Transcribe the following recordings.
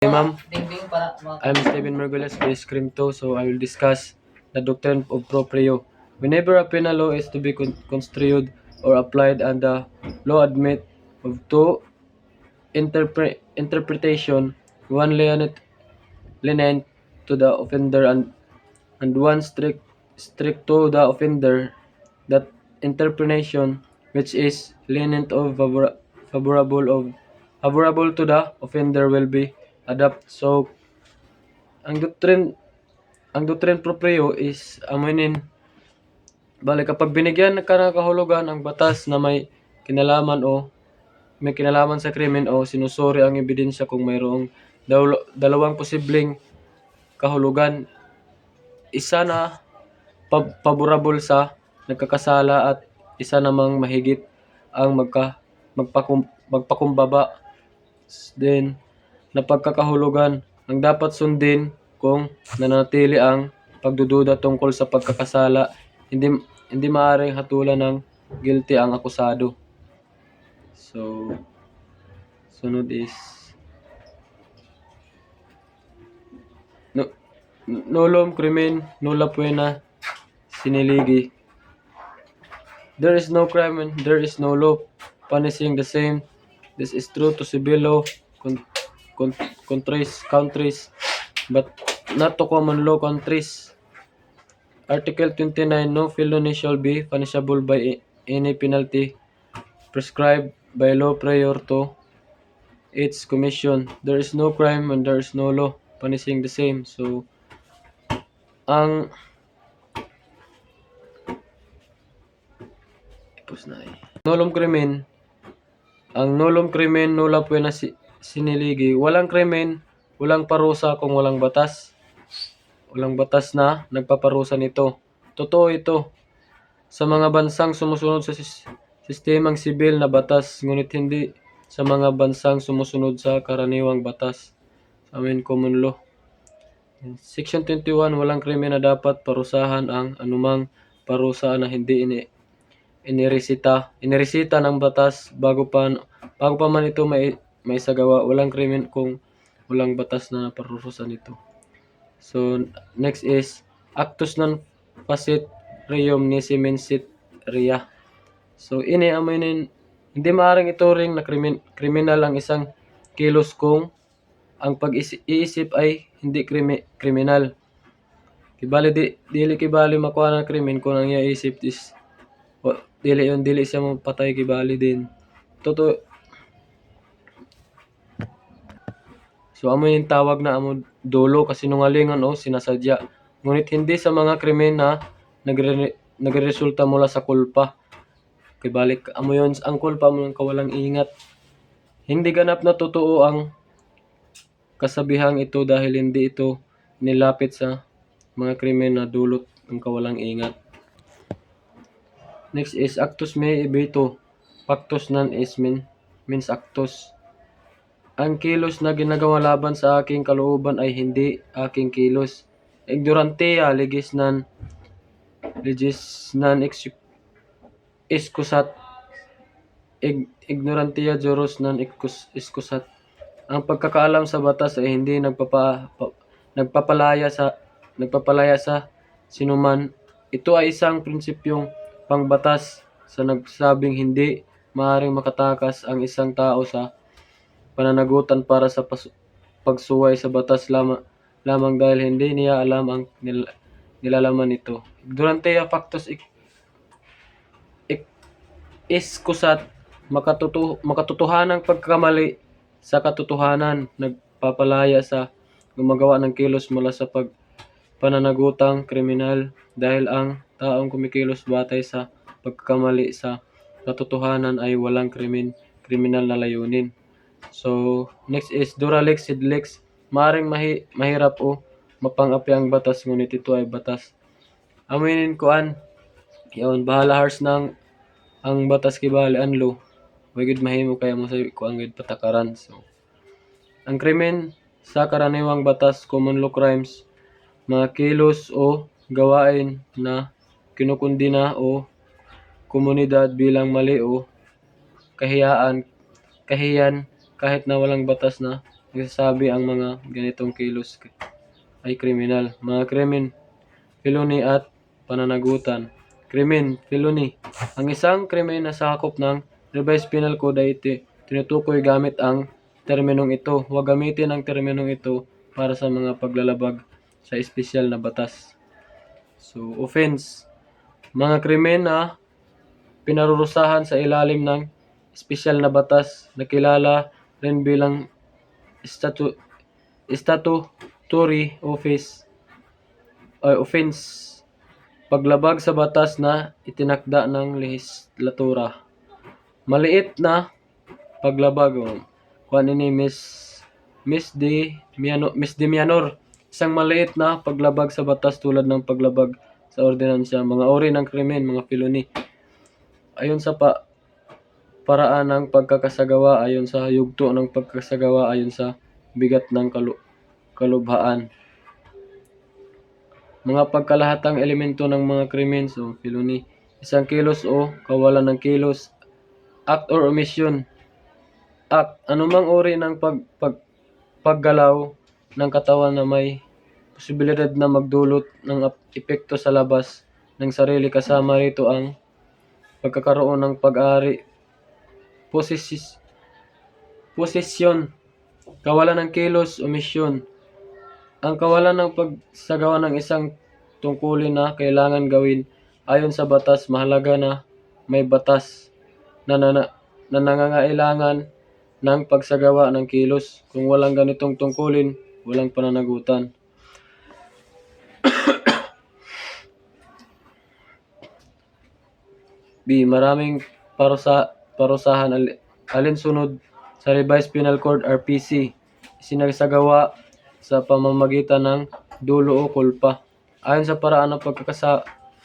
Hey ma'am, I'm Steven Mergules, base Cream 2, so I will discuss the doctrine of pro reo. Whenever a penal law is to be construed or applied and the law admit of two interpretation, one lenient to the offender and one strict to the offender, that interpretation which is lenient or favorable of favorable to the offender will be adopted. So ang doctrine pro reo is aminin bali kapag binigyan ka ng kahulugan ang batas na may kinalaman sa krimen o sinusuri ang ebidensya kung mayroong dalawang posibleng kahulugan, isa na paborable sa nagkakasala at isa namang mahigit ang magpakumbaba. Then na pagkakahulugan ang dapat sundin kung nanatili ang pagdududa tungkol sa pagkakasala, hindi maaaring hatulan ng guilty ang akusado. So sunod is nullum crimen nulla poena sine lege. There is no crime and there is no law punishing the same. This is true to civil law countries, but not to common law countries. Article 29, no felony shall be punishable by any penalty prescribed by law prior to its commission. There is no crime and there is no law punishing the same. So, ang nullum crimen nulla poena sine lege. Walang krimen, walang parusa kung walang batas. Walang batas na nagpaparusa nito. Totoo ito sa mga bansang sumusunod sa sistemang sibil na batas, ngunit hindi sa mga bansang sumusunod sa karaniwang batas, sa common law. In Section 21, walang krimen na dapat parusahan ang anumang parusa na hindi iniresita ng batas bago pa man ito may isagawa. Walang krimen kung walang batas na parusa nito. So next is actus non facit reum nisi mensit rea. So ini aminin hindi maaaring ituring na kriminal ang isang kilos kung ang pag-iisip ay hindi kriminal. Dili kibali makuha ng krimen kung ang iisip is dili siya mapatay kibali din. Totoo. So amo yung tawag na amo dolo kasinungalingan o sinasadya. Ngunit hindi sa mga krimen na nagresulta mula sa kulpa. Kibalik amo yun ang kulpa mo ng kawalang ingat. Hindi ganap na totoo ang kasabihang ito dahil hindi ito nilapit sa mga krimen na dulot ng kawalang ingat. Next is actus mei ebito. Pactus non est mens actus. Ang kilos na ginagawa laban sa aking kalooban ay hindi aking kilos. Ignorantia legis nan excusat. Ignorantia juros nan excusat. Ang pagkakaalam sa batas ay hindi nagpapalaya sa sinuman. Ito ay isang prinsipyong pangbatas sa nagsabing hindi maaaring makatakas ang isang tao sa pananagutan para sa pagsuway sa batas lamang dahil hindi niya alam ang nilalaman nito. Ignorantia factus excusat. Makatotohanang pagkamali sa katotohanan nagpapalaya sa gumagawa ng kilos mula sa pananagutang kriminal dahil ang taong kumikilos batay sa pagkakamali sa katotohanan ay walang kriminal na layunin. So, next is dura lex sed lex. Maring mahirap o mapangapi ang batas, ngunit ito ay batas. Aminin koan, yun, bahala hars ng ang batas kibali anlo. Wagid mahimo kaya mo sa kuan gid patakaran. So, ang krimen sa karaniwang batas, common law crimes, mga kilos o gawain na kinukundina o komunidad bilang mali o kahiyan kahit na walang batas na nagsasabi ang mga ganitong kilos ay kriminal. Mga krimen, felony at pananagutan. Krimen, felony. Ang isang krimen na sakop ng Revised Penal Code ay tinutukoy gamit ang terminong ito. Huwag gamitin ang terminong ito para sa mga paglalabag sa espesyal na batas. So, offense. Mga krimen na pinarurusahan sa ilalim ng espesyal na batas na kilala rin bilang statutory offense, paglabag sa batas na itinakda ng lehislatura. Maliit na paglabag kung ini misdemeanor, isang maliit na paglabag sa batas tulad ng paglabag sa ordinansya. Mga uri ng krimen, mga felony. Ayon sa paraan ng pagkakasagawa, ayon sa yugto ng pagkakasagawa, ayon sa bigat ng kalubhaan. Mga pagkalahatang elemento ng mga krimen, so felony. Isang kilos o kawalan ng kilos. Act or omission. Act, anumang uri ng paggalaw ng katawan na may posibilidad na magdulot ng epekto sa labas ng sarili, kasama rito ang pagkakaroon ng pag-ari, posisyon, kawalan ng kilos, omission. Ang kawalan ng pagsagawa ng isang tungkulin na kailangan gawin ayon sa batas, mahalaga na may batas na nangangailangan ng pagsagawa ng kilos. Kung walang ganitong tungkulin, walang pananagutan. B. Maraming parusahan alinsunod sa Revised Penal Code RPC sinasagawa sa pamamagitan ng dulo o kulpa. Ayon sa paraan ng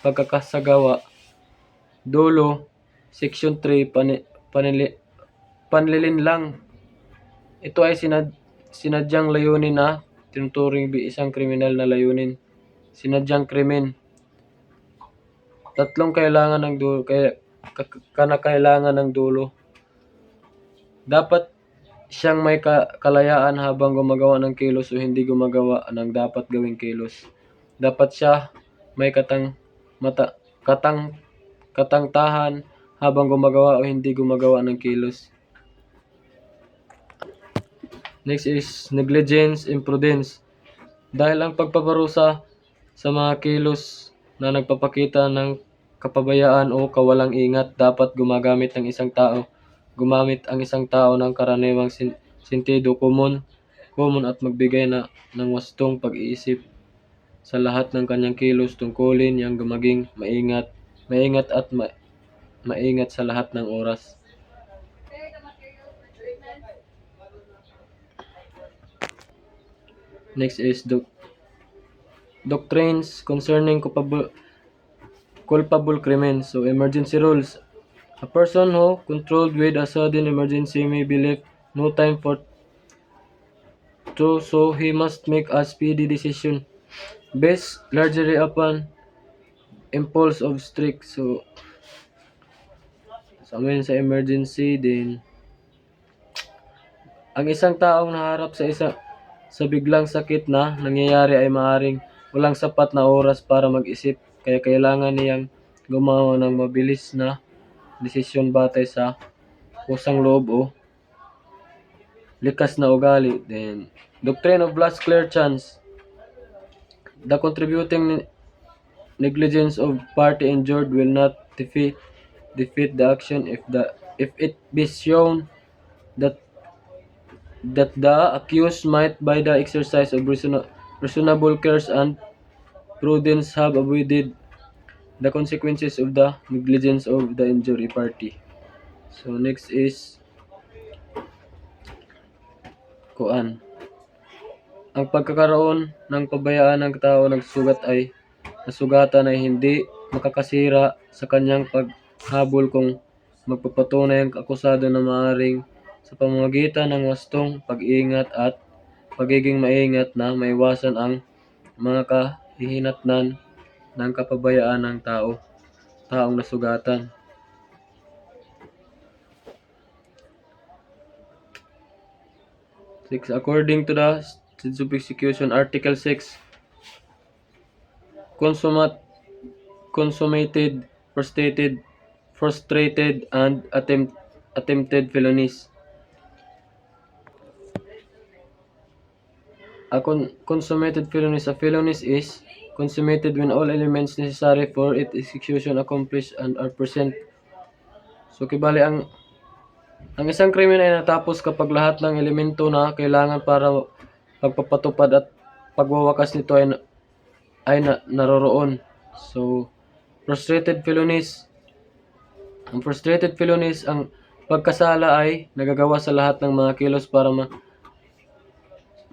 pagkakasagawa, dulo, Section 3, panlilinlang. Ito ay sinadyang layunin na tinuturing isang kriminal na layunin. Sinadyang krimen. Tatlong kailangan ng dulo, kanakailangan ng dulo. Dapat siyang may kalayaan habang gumagawa ng kilos o hindi gumagawa ng dapat gawing kilos. Dapat siya may katangtahan habang gumagawa o hindi gumagawa ng kilos. Next is negligence, imprudence. Dahil ang pagpaparusa sa mga kilos na nagpapakita ng kapabayaan o kawalang ingat, dapat gumamit ang isang tao ng karaniwang sentido komon at magbigay ng wastong pag-iisip sa lahat ng kanyang kilos, tungkulin niyang maging maingat at maingat sa lahat ng oras. Next is doctrines concerning culpable crimen. So, emergency rules. A person who controlled with a sudden emergency may be left no time so he must make a speedy decision based largely upon impulse of strict. So, sa emergency din, ang isang taong naharap sa biglang sakit na nangyayari ay maaring walang sapat na oras para mag-isip, kaya kailangan niyang gumawa ng mabilis na desisyon batay sa kusang loob o likas na ugali. Then, doctrine of last clear chance. The contributing negligence of party injured will not defeat the action if it be shown that the accused might, by the exercise of reasonable cares and prudence, have avoided the consequences of the negligence of the injured party. So next is ang pagkakaroon ng pabayaan ng tao nasugatan ay hindi makakasira sa kanyang paghabol kung magpapatunay ang akusado na maaring sa pamamagitan ng wastong pag-ingat at pagiging maingat na maiwasan ang mga kahihinatnan ng kapabayaan ng taong nasugatan. 6. According to the Statutes of Execution, Article 6, consummate, consummated, frustrated, and attempted felonies. Consummated felonies. A felonies is consummated when all elements necessary for its execution accomplished and are present. So, kibali ang isang krimen ay natapos kapag lahat ng elemento na kailangan para pagpapatupad at pagwawakas nito ay naroroon. So, frustrated felonies. Ang frustrated felonies, ang pagkasala ay nagagawa sa lahat ng mga kilos para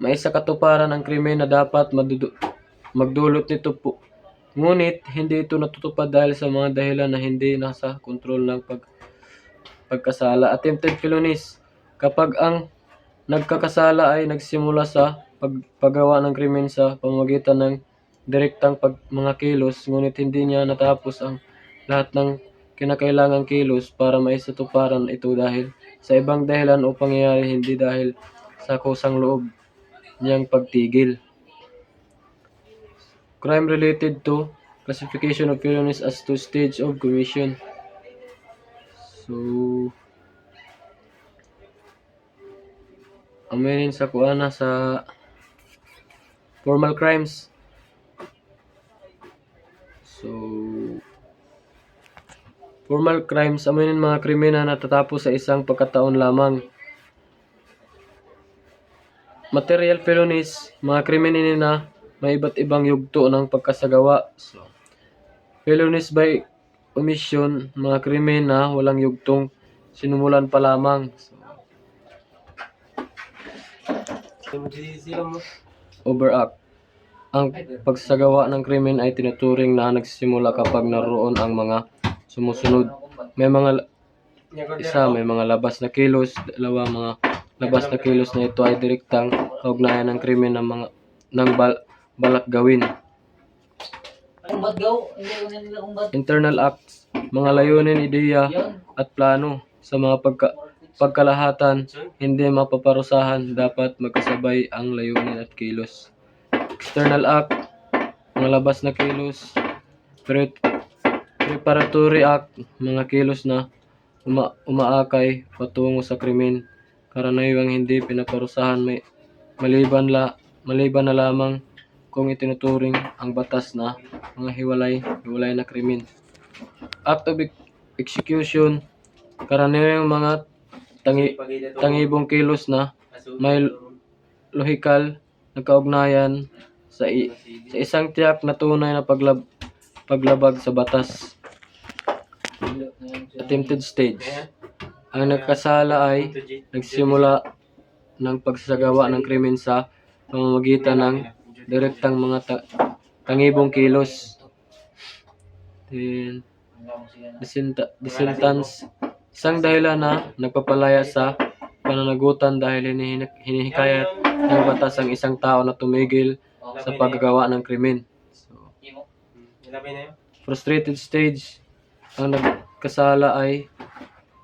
maisakatuparan ang krimen na dapat magdulot nito po. Ngunit, hindi ito natutupad dahil sa mga dahilan na hindi nasa kontrol ng pagkasala. Attempted felonies. Kapag ang nagkakasala ay nagsimula sa paggawa ng krimen sa pamamagitan ng direktang mga kilos, ngunit hindi niya natapos ang lahat ng kinakailangang kilos para maisatuparan ito dahil sa ibang dahilan o pangyayari, hindi dahil sa kusang loob niyang pagtigil. Crime related to classification of felonies as to stage of commission. So, aminin sa kuana sa formal crimes. So, formal crimes, aminin mga krimen na natatapos sa isang pagkataon lamang. Material felonies, mga krimen na may iba't ibang yugto ng pagkasagawa. So, felonies by omission, mga krimen na walang yugtong sinumulan pa lamang. So, overact. Ang pagsagawa ng krimen ay tinuturing na nagsisimula kapag naroon ang mga sumusunod. May mga labas na kilos, dalawa mga labas na kilos na ito ay direktang kaugnayan ng krimen ng balak gawin. Internal acts, mga layunin, ideya at plano sa mga pagkalahatan, hindi mapaparusahan, dapat magkasabay ang layunin at kilos. External act, mga labas na kilos. Preparatory act, mga kilos na umaakay patungo sa krimen, karaniwang hindi pinaparusahan, maliban na lamang kung itinuturing ang batas na mga hiwalay na krimen. Act of execution, karaniwang mga tangibong kilos na may lohikal na kaugnayan sa isang tiyak na tunay na paglabag sa batas. Attempted stage. Ang nagkasala ay nagsimula ng pagsasagawa ng krimen sa pamamagitan ng direktang mga tangibong kilos. Then, disentance. Isang dahilan na nagpapalaya sa pananagutan dahil hinihikayat ng batas ang isang tao na tumigil sa paggagawa ng krimen. So, frustrated stage, ang nagkasala ay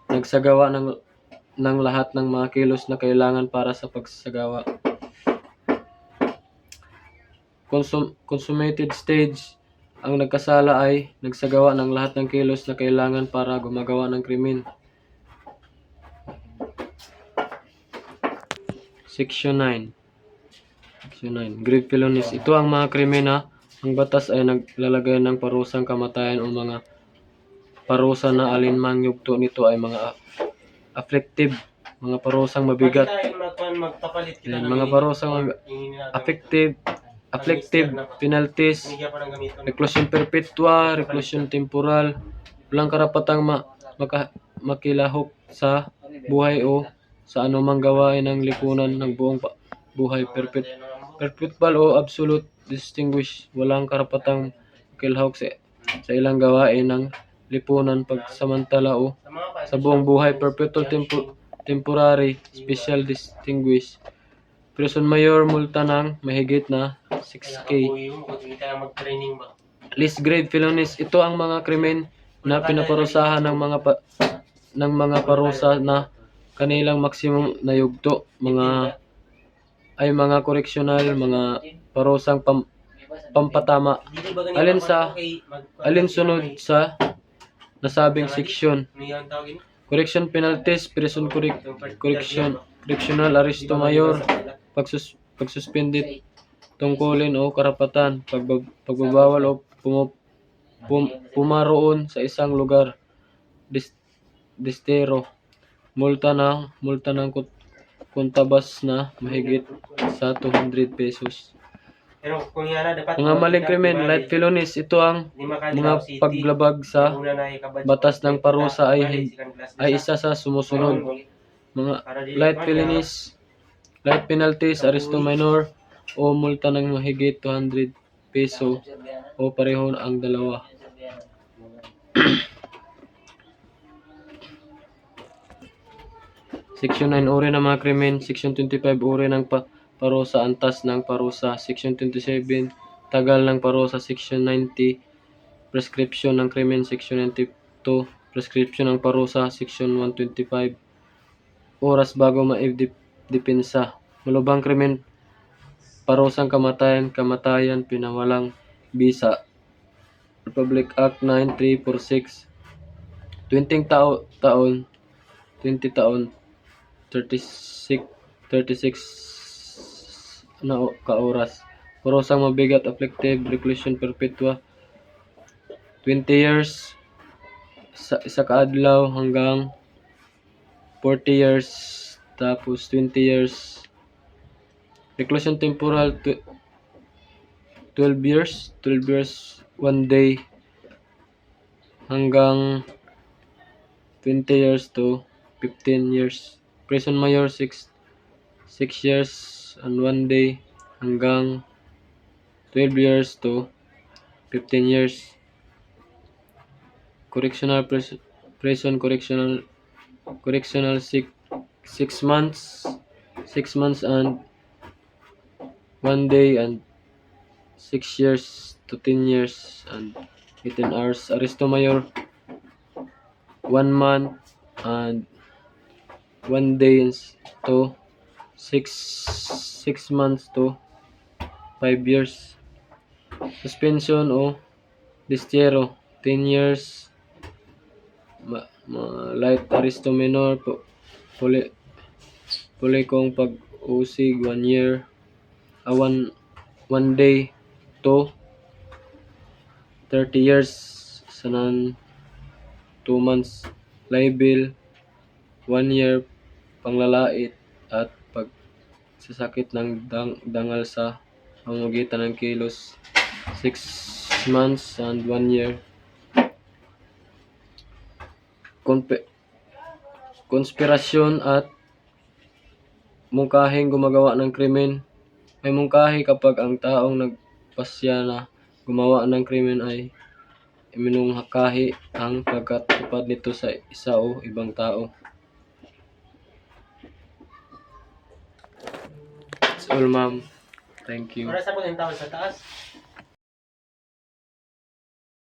nagsagawa ng lahat ng mga kilos na kailangan para sa pagsasagawa. Consummated stage, ang nagkasala ay nagsagawa ng lahat ng kilos na kailangan para gumagawa ng krimen. Section 9. Grave felonies. Ito ang mga krimen na ang batas ay naglalagay ng parusang kamatayan o mga parusa na alinmang yugto nito ay mga afflictive, mga parusang mabigat. Mga parusang afflictive penalties, reclusion perpetua, reclusion temporal, walang karapatang makilahok sa buhay o sa anumang gawain ng lipunan ng buong buhay. Perpetual o absolute distinguish, walang karapatang makilahok sa ilang gawain ng lipunan pagsamantala o sa buong buhay. Perpetual temporary, special distinguish. Prison mayor, multa ng mahigit na 6K. Least grave felonies, ito ang mga krimen na pinaparusahan ng mga parusa na kanilang maximum na yugto, mga ay mga koreksyonal, mga parusang pampatama. Alin sunod sa nasabing seksyon? Correction penalties, prison correctional, aresto mayor, pagsuspended, tungkulin o karapatan, pagbabawal o pumaroon sa isang lugar, distero, multa ng kuntabas na mahigit sa 200 pesos. Pero kung yan dapat Mga maling krimen, light felonies, ito ang mga paglabag sa batas ng parusa ay isa sa sumusunod. Mga light felonies, light penalties, aresto minor o multa ng mahigit 200 peso o pareho ang dalawa. Section 9, uri ng mga krimen. Section 25, uri ng parusa, antas ng parusa. Section 27, tagal ng parusa. Section 90, prescription ng krimen. Section 92, prescription ng parusa. Section 125, oras bago maidepensa. Malubhang krimen, parusang kamatayan, pinawalang bisa. Republic Act 9346, 20 taon, 36 na ka-oras. Parusang mabigat, afflictive, reclusion perpetua, 20 years sa kaadlaw hanggang 40 years, tapos 20 years. Reclusion temporal, 12 years 1 day hanggang 20 years to 15 years. Prison mayor, 6 years and 1 day hanggang 12 years to 15 years. Correctional prison correctional 6 months and 1 day and 6 years to 10 years and 18 hours. Aresto mayor, 1 month and 1 day to 6 months to 5 years. Suspension o destierro, 10 years. Light aresto minor, puli kong pag-usig, 1 year, 1 day to 30 years, sanan 2 months. Libel, 1 year, panglalait at pagsasakit ng dangal sa pamamagitan ng kilos, 6 months and 1 year. Konspirasyon at mungkahing gumagawa ng krimen. May mungkahi kapag ang taong nagpasya na gumawa ng krimen ay iminungkahi ang pagkatupad nito sa isa o ibang tao. That's all, ma'am. Thank you. Oras na po yung tawag sa taas.